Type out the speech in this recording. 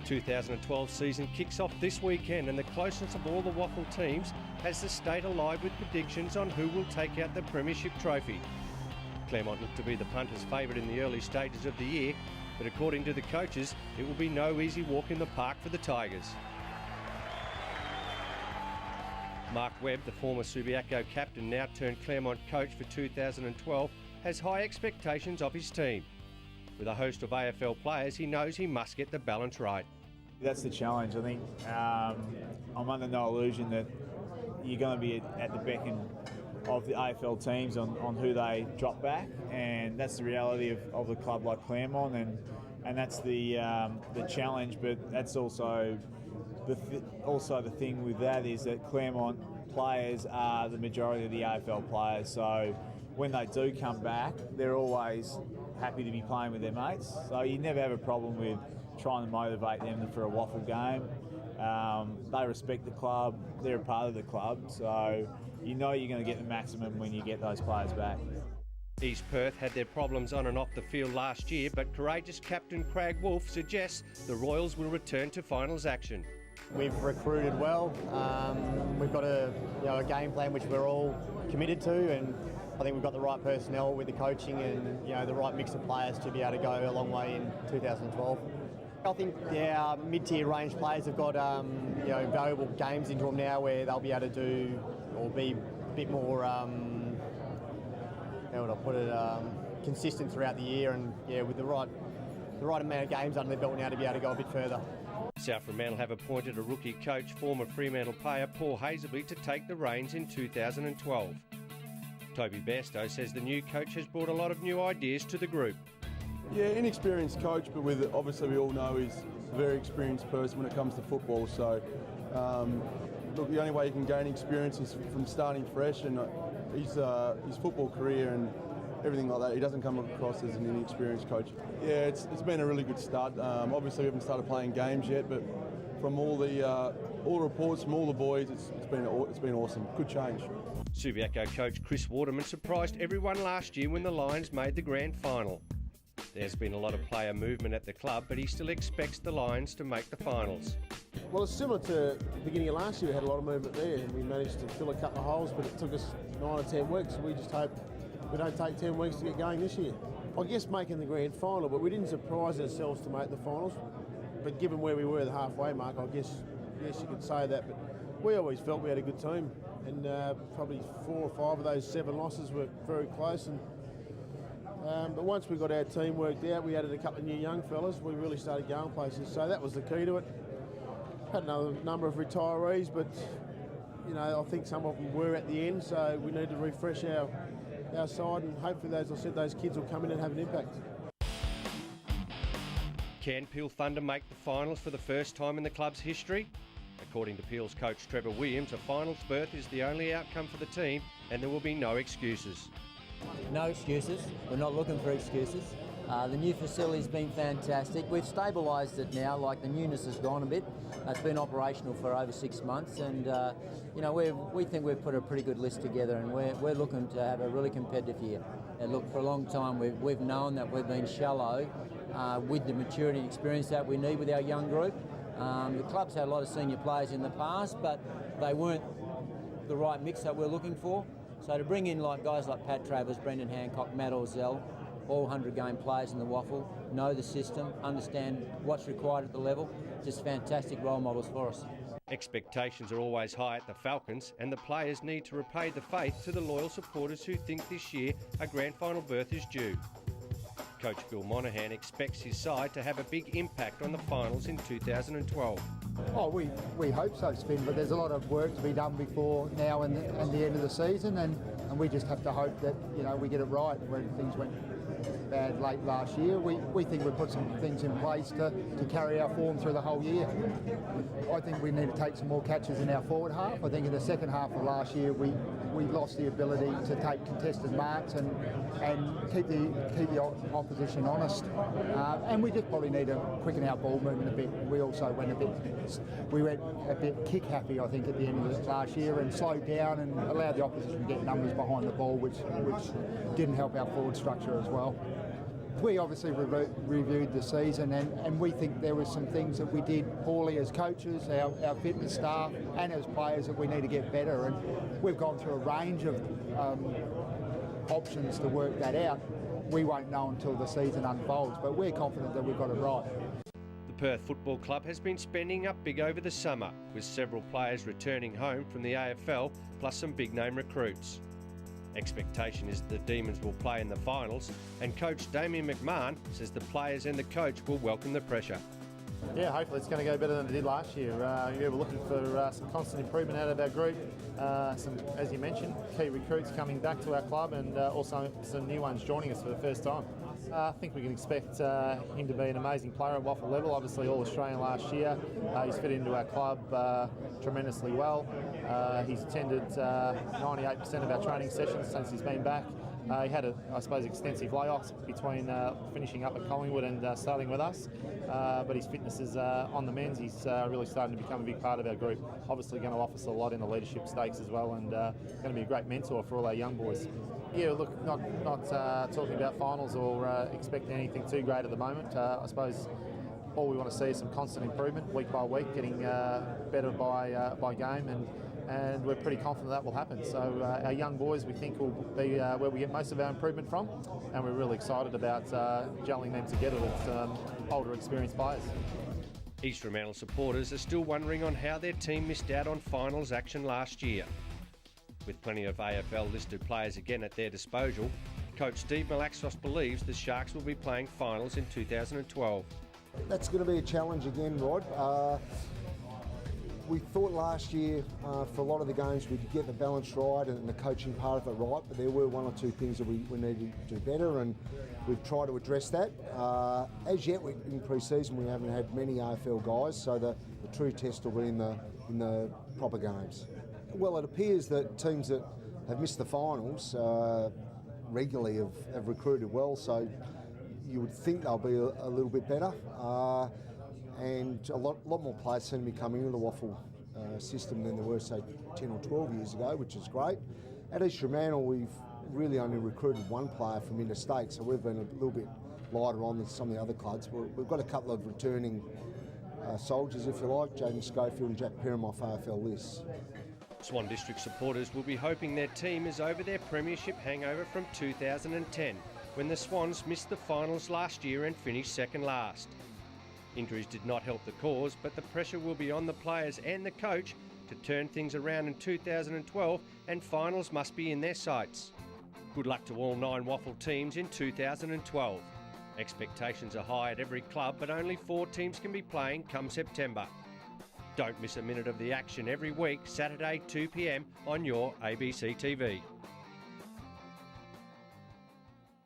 2012 season kicks off this weekend, and the closeness of all the WAFL teams has the state alive with predictions on who will take out the Premiership trophy. Claremont looked to be the punters' favourite in the early stages of the year, but according to the coaches, it will be no easy walk in the park for the Tigers. Mark Webb, the former Subiaco captain, now turned Claremont coach for 2012, has high expectations of his team. With a host of AFL players, he knows he must get the balance right. That's the challenge. I think I'm under no illusion that you're going to be at the beck of the AFL teams on who they drop back, and that's the reality of the club like Claremont, and that's the challenge. But that's also the thing with that is that Claremont players are the majority of the AFL players. So when they do come back, they're always happy to be playing with their mates. So you never have a problem with trying to motivate them for a WAFL game. They respect the club, they're a part of the club, so you know you're going to get the maximum when you get those players back. East Perth had their problems on and off the field last year, but courageous captain Craig Wolfe suggests the Royals will return to finals action. We've recruited well. We've got a game plan which we're all committed to, and I think we've got the right personnel with the coaching and the right mix of players to be able to go a long way in 2012. I think our mid-tier range players have got valuable games into them now where they'll be able to do or be a bit more consistent throughout the year, and with the right amount of games under their belt now to be able to go a bit further. South Fremantle have appointed a rookie coach, former Fremantle player Paul Hazelby, to take the reins in 2012. Toby Bairstow says the new coach has brought a lot of new ideas to the group. Yeah, inexperienced coach, but obviously we all know he's a very experienced person when it comes to football. So, look, the only way you can gain experience is from starting fresh, and his football career and everything like that, he doesn't come across as an inexperienced coach. Yeah, it's been a really good start. Obviously we haven't started playing games yet, but from all the reports from all the boys, it's been awesome. Good change. Subiaco coach Chris Waterman surprised everyone last year when the Lions made the grand final. There's been a lot of player movement at the club, but he still expects the Lions to make the finals. Well, it's similar to the beginning of last year. We had a lot of movement there, and we managed to fill a couple of holes, but it took us 9 or 10 weeks. We just hope we don't take 10 weeks to get going this year. I guess making the grand final, but we didn't surprise ourselves to make the finals. But given where we were at the halfway mark, I guess you could say that. But we always felt we had a good team, and probably 4 or 5 of those 7 losses were very close. But once we got our team worked out, we added a couple of new young fellas. We really started going places. So that was the key to it. Had another number of retirees, but I think some of them were at the end. So we need to refresh our side, and hopefully, as I said, those kids will come in and have an impact. Can Peel Thunder make the finals for the first time in the club's history? According to Peel's coach Trevor Williams, a finals berth is the only outcome for the team, and there will be no excuses. No excuses. We're not looking for excuses. The new facility's been fantastic. We've stabilised it now, like the newness has gone a bit. It's been operational for over 6 months, and we think we've put a pretty good list together, and we're looking to have a really competitive year. And look, for a long time we've known that we've been shallow with the maturity and experience that we need with our young group. The club's had a lot of senior players in the past, but they weren't the right mix that we're looking for. So to bring in guys like Pat Travers, Brendan Hancock, Matt Orzell, all 100-game players in the WAFL, know the system, understand what's required at the level, just fantastic role models for us. Expectations are always high at the Falcons, and the players need to repay the faith to the loyal supporters who think this year a grand final berth is due. Coach Bill Monaghan expects his side to have a big impact on the finals in 2012. Oh, we hope so, Spin, but there's a lot of work to be done before now and the end of the season, and we just have to hope that we get it right. When things went bad late last year, we think we've put some things in place to carry our form through the whole year. I think we need to take some more catches in our forward half. I think in the second half of last year we lost the ability to take contested marks and keep the opposition honest, and we just probably need to quicken our ball movement a bit. We also went a bit kick happy, I think, at the end of last year, and slowed down and allowed the opposition to get numbers behind the ball, which didn't help our forward structure as well. We obviously reviewed the season, and we think there were some things that we did poorly as coaches, our fitness staff and as players, that we need to get better, and we've gone through a range of options to work that out. We won't know until the season unfolds, but we're confident that we've got it right. The Perth Football Club has been spending up big over the summer, with several players returning home from the AFL, plus some big-name recruits. Expectation is the Demons will play in the finals, and coach Damien McMahon says the players and the coach will welcome the pressure. Yeah, hopefully it's going to go better than it did last year. We're looking for some constant improvement out of our group. Some, as you mentioned, key recruits coming back to our club, and also some new ones joining us for the first time. I think we can expect him to be an amazing player at WAFL level. Obviously All-Australian last year. He's fit into our club tremendously well. He's attended 98% of our training sessions since he's been back. He had, I suppose, extensive layoffs between finishing up at Collingwood and starting with us, but his fitness is on the mends. He's really starting to become a big part of our group. Obviously going to offer us a lot in the leadership stakes as well, and going to be a great mentor for all our young boys. Yeah, look, not talking about finals or expecting anything too great at the moment. I suppose all we want to see is some constant improvement week by week, getting better by game, and we're pretty confident that will happen. So our young boys, we think, will be where we get most of our improvement from, and we're really excited about gelling them together with older, experienced players. East Fremantle supporters are still wondering on how their team missed out on finals action last year. With plenty of AFL-listed players again at their disposal, coach Steve Malaxos believes the Sharks will be playing finals in 2012. That's going to be a challenge again, Rod. We thought last year for a lot of the games we could get the balance right and the coaching part of it right, but there were one or two things that we needed to do better, and we've tried to address that. As yet, in pre-season, we haven't had many AFL guys, so the true test will be in the proper games. Well, it appears that teams that have missed the finals regularly have recruited well, so you would think they'll be a little bit better. And a lot more players seem to be coming into the WAFL system than there were, say, 10 or 12 years ago, which is great. At East Fremantle, we've really only recruited one player from interstate, so we've been a little bit lighter on than some of the other clubs. We've got a couple of returning soldiers, if you like, Jaden Schofield and Jack Perham off AFL lists. Swan District supporters will be hoping their team is over their premiership hangover from 2010, when the Swans missed the finals last year and finished second last. Injuries did not help the cause, but the pressure will be on the players and the coach to turn things around in 2012, and finals must be in their sights. Good luck to all 9 WAFL teams in 2012. Expectations are high at every club, but only 4 teams can be playing come September. Don't miss a minute of the action every week, Saturday 2 p.m. on your ABC TV.